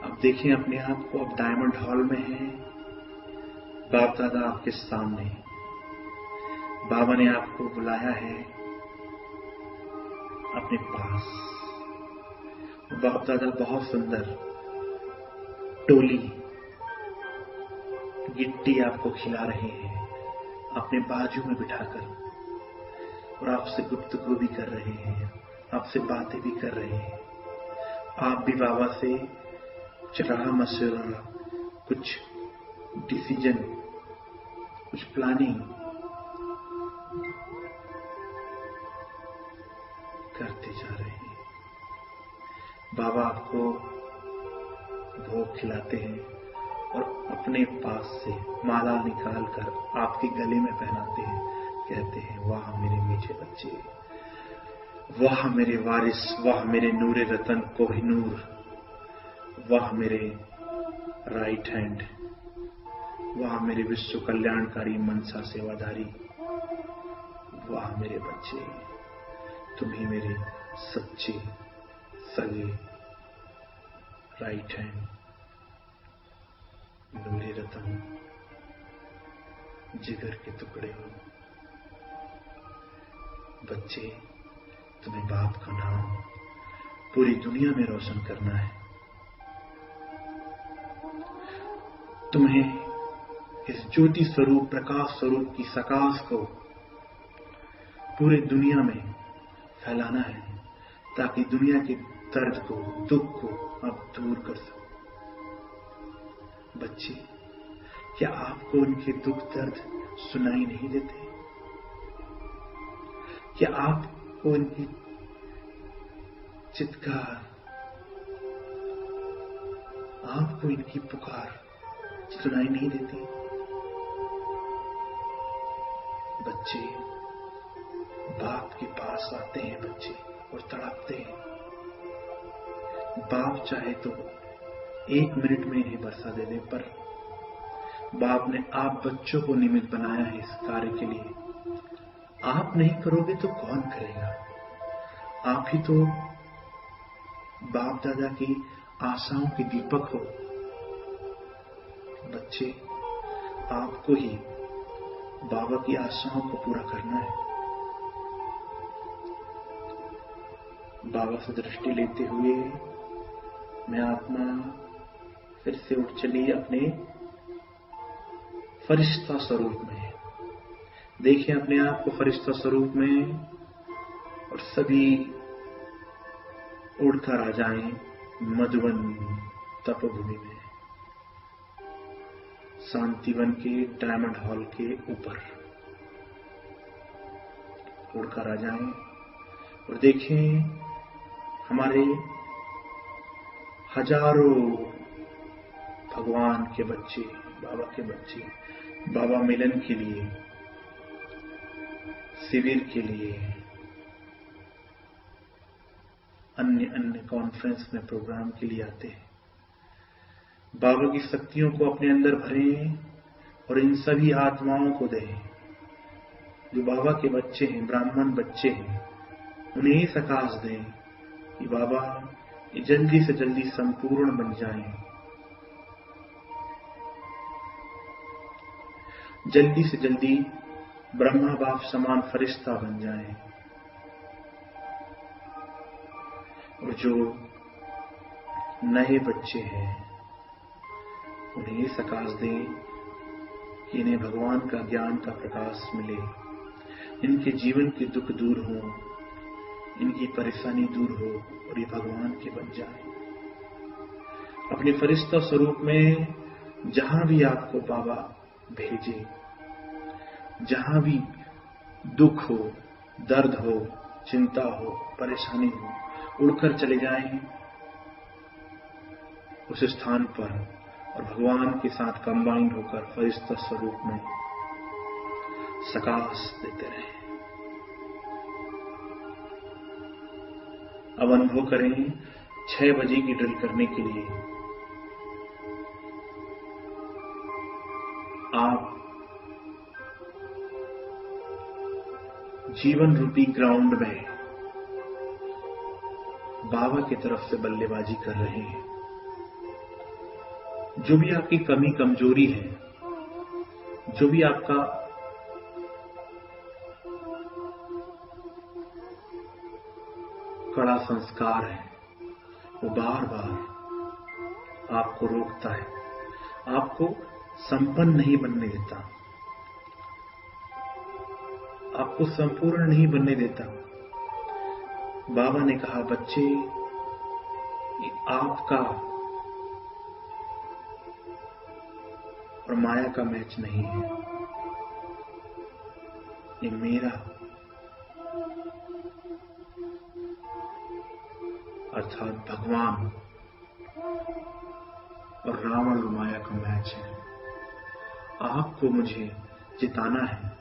अब देखिए अपने आप को, अब डायमंड हॉल में है। बाप दादा आपके सामने, बाबा ने आपको बुलाया है अपने पास। बाप दादा बहुत सुंदर टोली गिट्टी आपको खिला रहे हैं अपने बाजू में बिठाकर, और आपसे गुफ्तगू भी कर रहे हैं, आपसे बातें भी कर रहे हैं। आप भी बाबा से सलाह मशवरा, कुछ डिसीजन, कुछ प्लानिंग करते जा रहे हैं। बाबा आपको भोग खिलाते हैं, और अपने पास से माला निकाल कर आपके गले में पहनाते हैं, कहते हैं वाह मेरे मीठे बच्चे, वाह मेरे वारिस, वाह मेरे नूरे रतन कोहिनूर, वाह मेरे राइट हैंड, वाह मेरे विश्व कल्याणकारी मनसा सेवाधारी, वाह मेरे बच्चे, तुम ही मेरे सच्चे सगे राइट हैंड नूरे रतन जिगर के टुकड़े हो। बच्चे, तुम्हें बाप का नाम पूरी दुनिया में रोशन करना है। तुम्हें इस ज्योति स्वरूप, प्रकाश स्वरूप की सकाश को पूरी दुनिया में फैलाना है, ताकि दुनिया के दर्द को, दुख को आप दूर कर सको। बच्चे, क्या आपको उनके दुख दर्द सुनाई नहीं देते? क्या आपको उनकी चित्कार, आपको इनकी पुकार सुनाई नहीं देती? बच्चे बाप के पास आते हैं बच्चे और तड़पते हैं। बाप चाहे तो 1 मिनट में इन्हें बरसा दे दे, पर बाप ने आप बच्चों को निमित्त बनाया है इस कार्य के लिए। आप नहीं करोगे तो कौन करेगा? आप ही तो बाप दादा की आशाओं के दीपक हो। बच्चे, आपको ही बाबा की आशाओं को पूरा करना है। बाबा से दृष्टि लेते हुए मैं आत्मा फिर से उठ चली अपने फरिश्ता स्वरूप में। देखिए अपने आप को फरिश्ता स्वरूप में, और सभी उड़कर आ जाएं मधुवन तपोभूमि में, शांतिवन के डायमंड हॉल के ऊपर उड़कर आ जाएं और देखें हमारे हजारों भगवान के बच्चे, बाबा के बच्चे, बाबा मिलन के लिए, शिविर के लिए, अन्य कॉन्फ्रेंस में, प्रोग्राम के लिए आते हैं। बाबा की शक्तियों को अपने अंदर भरें और इन सभी आत्माओं को दें जो बाबा के बच्चे हैं, ब्राह्मण बच्चे हैं। उन्हें सकाश दें कि बाबा ये जल्दी से जल्दी संपूर्ण बन जाएं, जल्दी से जल्दी ब्रह्मा बाप समान फरिश्ता बन जाएं। और जो नए बच्चे हैं उन्हें सकाश दें कि इन्हें भगवान का ज्ञान का प्रकाश मिले, इनके जीवन के दुख दूर हो, इनकी परेशानी दूर हो और ये भगवान के बन जाए। अपने फरिश्ता स्वरूप में जहां भी आपको बाबा भेजे, जहां भी दुख हो, दर्द हो, चिंता हो, परेशानी हो, उड़कर चले जाएं उस स्थान पर और भगवान के साथ कंबाइंड होकर फरिश्ता स्वरूप में सकाश देते रहें। अब अनुभव करें 6 बजे की ड्रिल करने के लिए आप जीवन रूपी ग्राउंड में बाबा की तरफ से बल्लेबाजी कर रहे हैं। जो भी आपकी कमी कमजोरी है, जो भी आपका कड़ा संस्कार है, वो बार बार आपको रोकता है, आपको संपन्न नहीं बनने देता, आपको संपूर्ण नहीं बनने देता। बाबा ने कहा बच्चे, ये आपका और माया का मैच नहीं है, ये मेरा अर्थात भगवान और रावण और माया का मैच है। आपको मुझे जिताना है।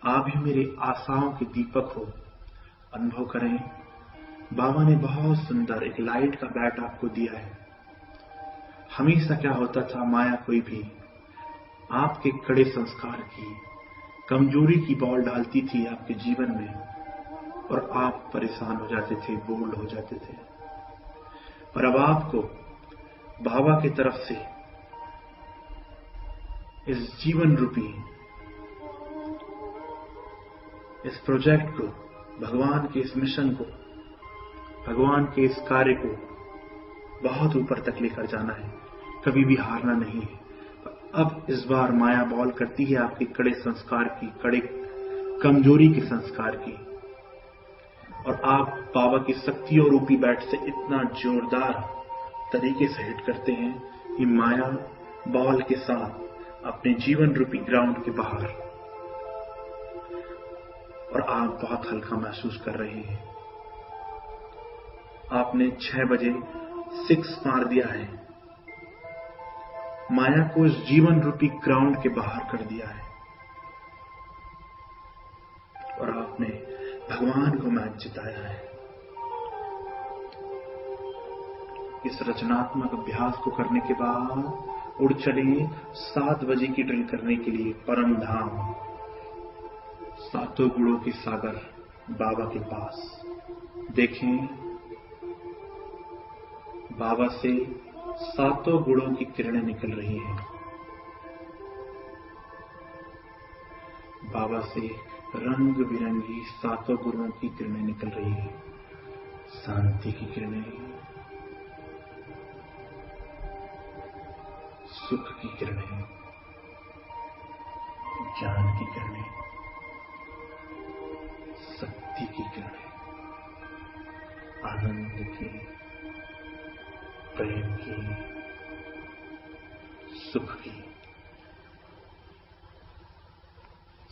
आप ही मेरी आशाओं के दीपक हो। अनुभव करें, बाबा ने बहुत सुंदर एक लाइट का बैट आपको दिया है। हमेशा क्या होता था, माया कोई भी आपके कड़े संस्कार की, कमजोरी की बॉल डालती थी आपके जीवन में और आप परेशान हो जाते थे, बोल्ड हो जाते थे। पर अब आपको बाबा की तरफ से इस जीवन रूपी इस प्रोजेक्ट को, भगवान के इस मिशन को, भगवान के इस कार्य को बहुत ऊपर तक लेकर जाना है। कभी भी हारना नहीं है। अब इस बार माया बॉल करती है आपके कड़े संस्कार की, कड़े कमजोरी के संस्कार की, और आप बाबा की शक्तियों रूपी बैट से इतना जोरदार तरीके से हिट करते हैं कि माया बॉल के साथ अपने जीवन रूपी ग्राउंड के बाहर, और आप बहुत हल्का महसूस कर रहे हैं। आपने 6 बजे 6 मार दिया है, माया को इस जीवन रूपी ग्राउंड के बाहर कर दिया है, और आपने भगवान को मैच जिताया है। इस रचनात्मक अभ्यास को करने के बाद उड़ चले 7 बजे की ड्रिल करने के लिए परम धाम, सातों गुणों के सागर बाबा के पास। देखें, बाबा से सातों गुणों की किरणें निकल रही हैं। बाबा से रंग बिरंगी सातों गुणों की किरणें निकल रही हैं। शांति की किरणें, सुख की किरणें, ज्ञान की किरणें, शक्ति की किरणें, आनंद की, प्रेम की, सुख की,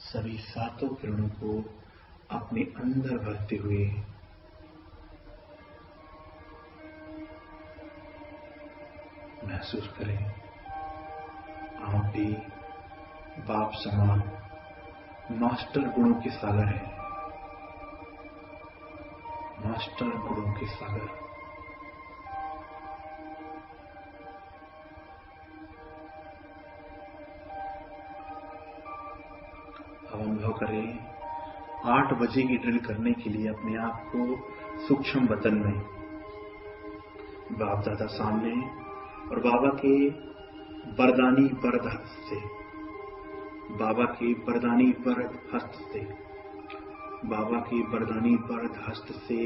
सभी सातों किरणों को अपने अंदर भरते हुए महसूस करें। आप भी बाप समान मास्टर गुणों के सागर हैं, मास्टर गुणों के सागर। अब अनुभव करें, 8 बजे की ड्रिल करने के लिए अपने आप को सूक्ष्म वतन में, बाप दादा सामने और बाबा के वरदानी वरद हस्त से, बाबा के वरदानी वरद हस्त से, बाबा के वरदानी वरद हस्त से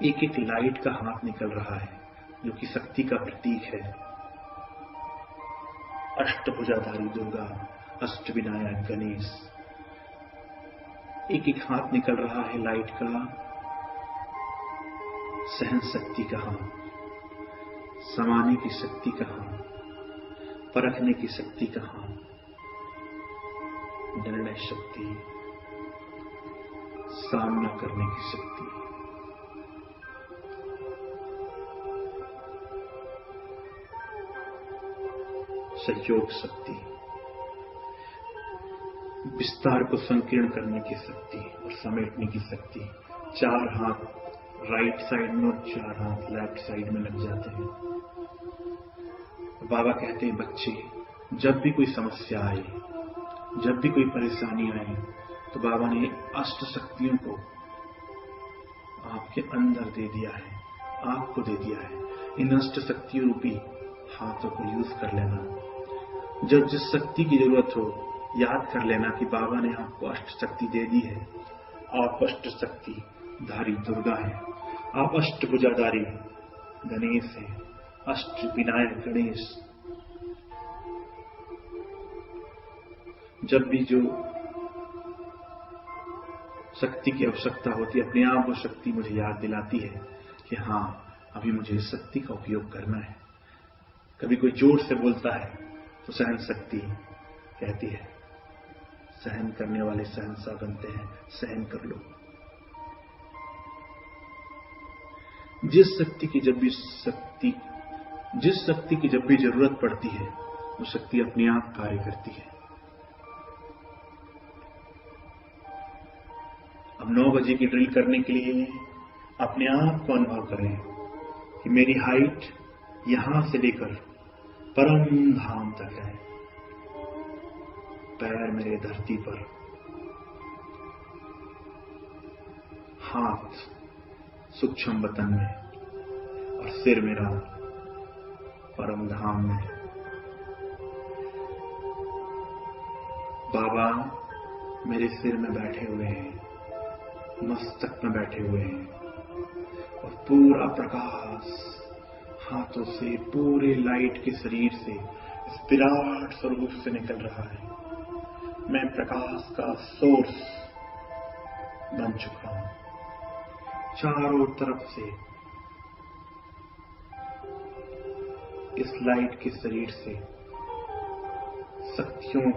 एक एक लाइट का हाथ निकल रहा है, जो कि शक्ति का प्रतीक है। अष्टभुजाधारी दुर्गा, अष्टविनायक गणेश, एक एक हाथ निकल रहा है लाइट का। सहन शक्ति का हाथ, समाने की शक्ति का हाथ, परखने की शक्ति का हाथ, निर्णय शक्ति, सामना करने की शक्ति, सहयोग शक्ति, विस्तार को संकीर्ण करने की शक्ति और समेटने की शक्ति। 4 हाथ राइट साइड में और 4 हाथ लेफ्ट साइड में लग जाते हैं। बाबा कहते हैं, बच्चे, जब भी कोई समस्या आए, जब भी कोई परेशानी आए, तो बाबा ने अष्ट शक्तियों को आपके अंदर दे दिया है, आपको दे दिया है। इन अष्ट शक्तियों रूपी हाथों को यूज कर लेना। जब जिस शक्ति की जरूरत हो, याद कर लेना कि बाबा ने आपको अष्ट शक्ति दे दी है। आप अष्ट शक्ति धारी दुर्गा है, आप अष्टभुजाधारी गणेश हैं, अष्ट विनायक गणेश। जब भी जो शक्ति की आवश्यकता होती है, अपने आप वो शक्ति मुझे याद दिलाती है कि हाँ, अभी मुझे इस शक्ति का उपयोग करना है। कभी कोई जोर से बोलता है तो सहन शक्ति कहती है, सहन करने वाले सहनशाह बनते हैं, सहन कर लो। जिस शक्ति की जब भी जरूरत पड़ती है वो शक्ति अपने आप कार्य करती है। अब 9 बजे की ड्रिल करने के लिए अपने आप को अनुभव करें कि मेरी हाइट यहां से लेकर परम धाम तक है। पैर मेरे धरती पर, हाथ सूक्ष्म वतन में और सिर मेरा परम धाम में। बाबा मेरे सिर में बैठे हुए हैं, मस्तक में बैठे हुए हैं और पूरा प्रकाश हाथों से, पूरे लाइट के शरीर से, इस विराट स्वरूप से निकल रहा है। मैं प्रकाश का सोर्स बन चुका हूं। चारों तरफ से इस लाइट के शरीर से शक्तियों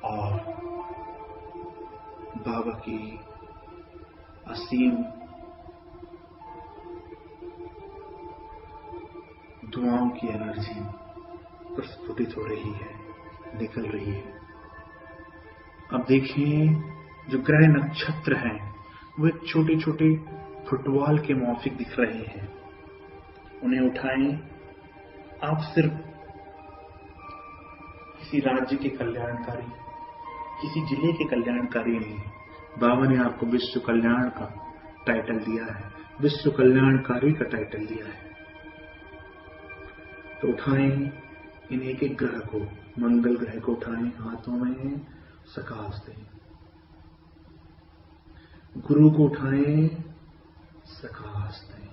और बाबा की असीम दुआओं की एनर्जी प्रस्फुटित हो रही है, निकल रही है। अब देखिए, जो ग्रह नक्षत्र हैं वो एक छोटे छोटे फुटबॉल के माफिक दिख रहे हैं। उन्हें उठाएं। आप सिर्फ किसी राज्य के कल्याणकारी, किसी जिले के कल्याणकारी नहीं, बाबा ने आपको विश्व कल्याण का टाइटल दिया है, विश्व कल्याणकारी का टाइटल दिया है। तो उठाएं इन एक एक ग्रह को, मंगल ग्रह को उठाएं, हाथों में सकाश दें। गुरु को उठाएं, सकाश दें।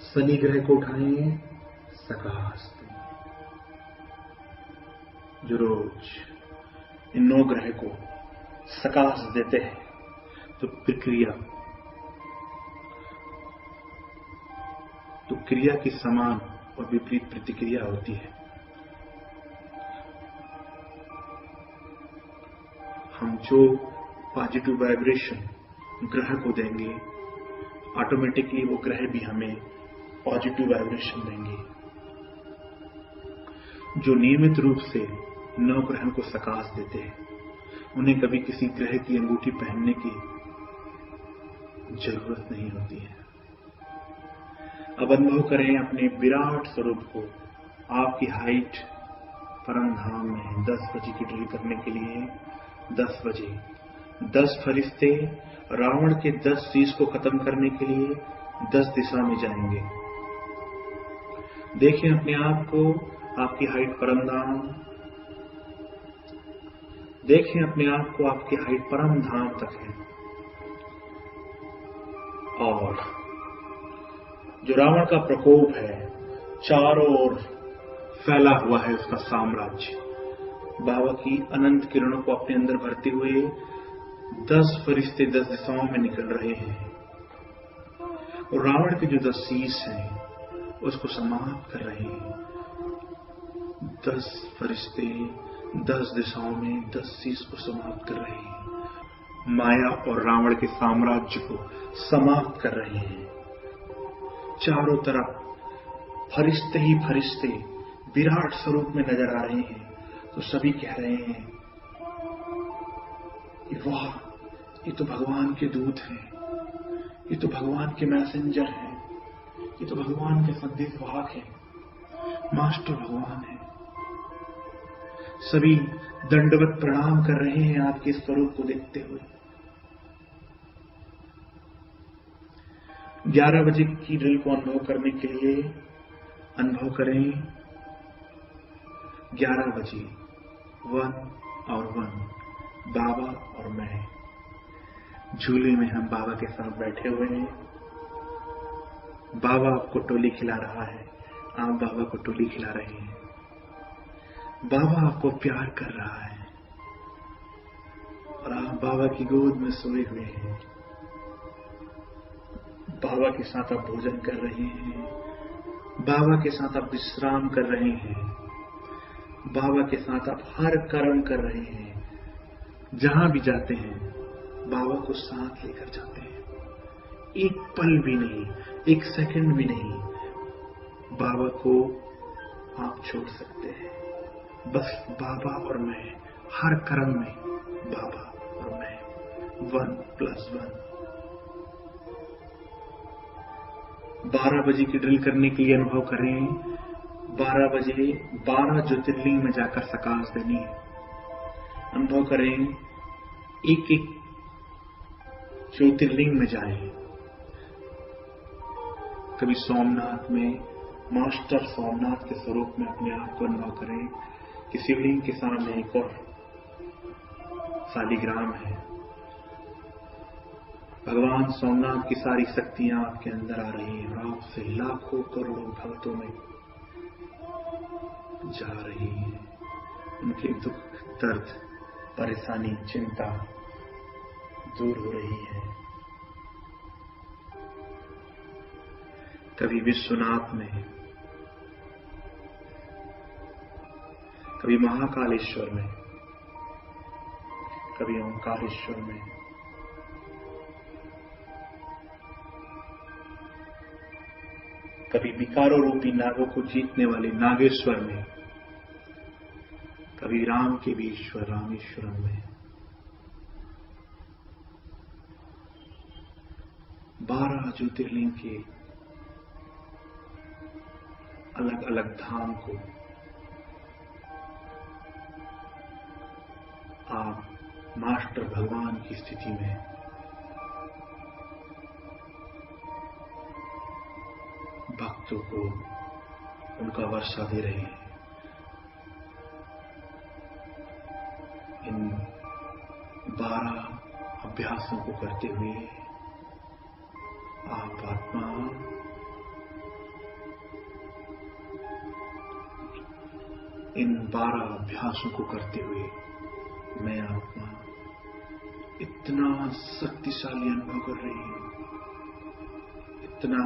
शनि ग्रह को उठाएं, सकाश दें। जो रोज इन 9 ग्रह को सकाश देते हैं तो क्रिया की समान और विपरीत प्रतिक्रिया होती है। हम जो पॉजिटिव वाइब्रेशन ग्रह को देंगे, ऑटोमेटिकली वो ग्रह भी हमें पॉजिटिव वाइब्रेशन देंगे। जो नियमित रूप से 9 ग्रहों को सकाश देते हैं, उन्हें कभी किसी ग्रह की अंगूठी पहनने की जरूरत नहीं होती है। अब अनुभव करें अपने विराट स्वरूप को। आपकी हाइट परम धाम में है। 10 बजे की ड्रिल करने के लिए 10 बजे 10 फरिश्ते रावण के 10 शीश को खत्म करने के लिए 10 दिशा में जाएंगे। देखें अपने आप को, आपकी हाइट परम धाम। देखें अपने आप को, आपकी हाइट परम धाम तक है। और जो रावण का प्रकोप है, चारों ओर फैला हुआ है उसका साम्राज्य, बाबा की अनंत किरणों को अपने अंदर भरते हुए 10 फरिश्ते 10 दिशाओं में निकल रहे हैं और रावण के जो 10 शीश हैं उसको समाप्त कर रहे हैं। 10 फरिश्ते 10 दिशाओं में 10 शीश को समाप्त कर रहे हैं। माया और रावण के साम्राज्य को समाप्त कर रहे हैं। चारों तरफ फरिश्ते ही फरिश्ते विराट स्वरूप में नजर आ रहे हैं। तो सभी कह रहे हैं कि वाह, ये तो भगवान के दूत हैं, ये तो भगवान के मैसेंजर हैं, ये तो भगवान के संदेशवाहक हैं, मास्टर भगवान है। सभी दंडवत प्रणाम कर रहे हैं आपके स्वरूप को देखते हुए। 11 बजे की ड्रिल को अनुभव करने के लिए अनुभव करें। 11 बजे 1 और 1, बाबा और मैं। झूले में हम बाबा के साथ बैठे हुए हैं। बाबा आपको टोली खिला रहा है, आप बाबा को टोली खिला रहे हैं। बाबा आपको प्यार कर रहा है और आप बाबा की गोद में सोए हुए हैं। बाबा के साथ आप भोजन कर रहे हैं, बाबा के साथ आप विश्राम कर रहे हैं, बाबा के साथ आप हर कर्म कर रहे हैं। जहां भी जाते हैं बाबा को साथ लेकर जाते हैं। एक पल भी नहीं, एक सेकंड भी नहीं बाबा को आप छोड़ सकते हैं। बस बाबा और मैं, हर कर्म में बाबा और मैं, 1+1। 12 बजे की ड्रिल करने के लिए अनुभव करें। 12 बजे 12 ज्योतिर्लिंग में जाकर सकाश देनी है। अनुभव करें, एक एक ज्योतिर्लिंग में जाएं। कभी सोमनाथ में मास्टर सोमनाथ के स्वरूप में अपने आप को अनुभव करें कि शिवलिंग के सामने एक और शालिग्राम है। भगवान सोमनाथ की सारी शक्तियां आपके अंदर आ रही हैं और आपसे लाखों करोड़ों भक्तों में जा रही हैं। उनके दुख, दर्द, परेशानी, चिंता दूर हो रही है। कभी विश्वनाथ में, कभी महाकालेश्वर में, कभी ओंकारेश्वर में, कभी विकारों रूपी नागों को जीतने वाले नागेश्वर में, कभी राम के भी ईश्वर रामेश्वरम में। 12 ज्योतिर्लिंग के अलग अलग धाम को आप मास्टर भगवान की स्थिति में भक्तों को उनका वर्षा दे रहे हैं। इन 12 अभ्यासों को करते हुए आप आत्मा इन 12 अभ्यासों को करते हुए मैं आत्मा इतना शक्तिशाली अनुभव कर रही हूं, इतना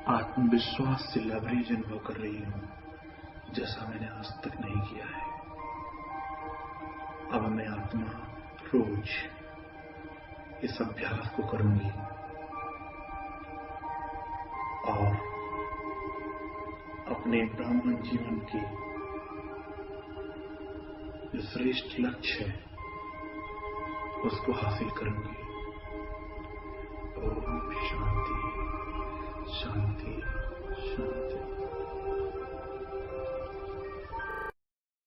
आत्मविश्वास से लबरेज अनुभव कर रही हूं जैसा मैंने आज तक नहीं किया है। अब मैं आत्मा रोज इस अभ्यास को करूंगी और अपने ब्राह्मण जीवन के जो श्रेष्ठ लक्ष्य है उसको हासिल करूंगी। ओम शांति शांति।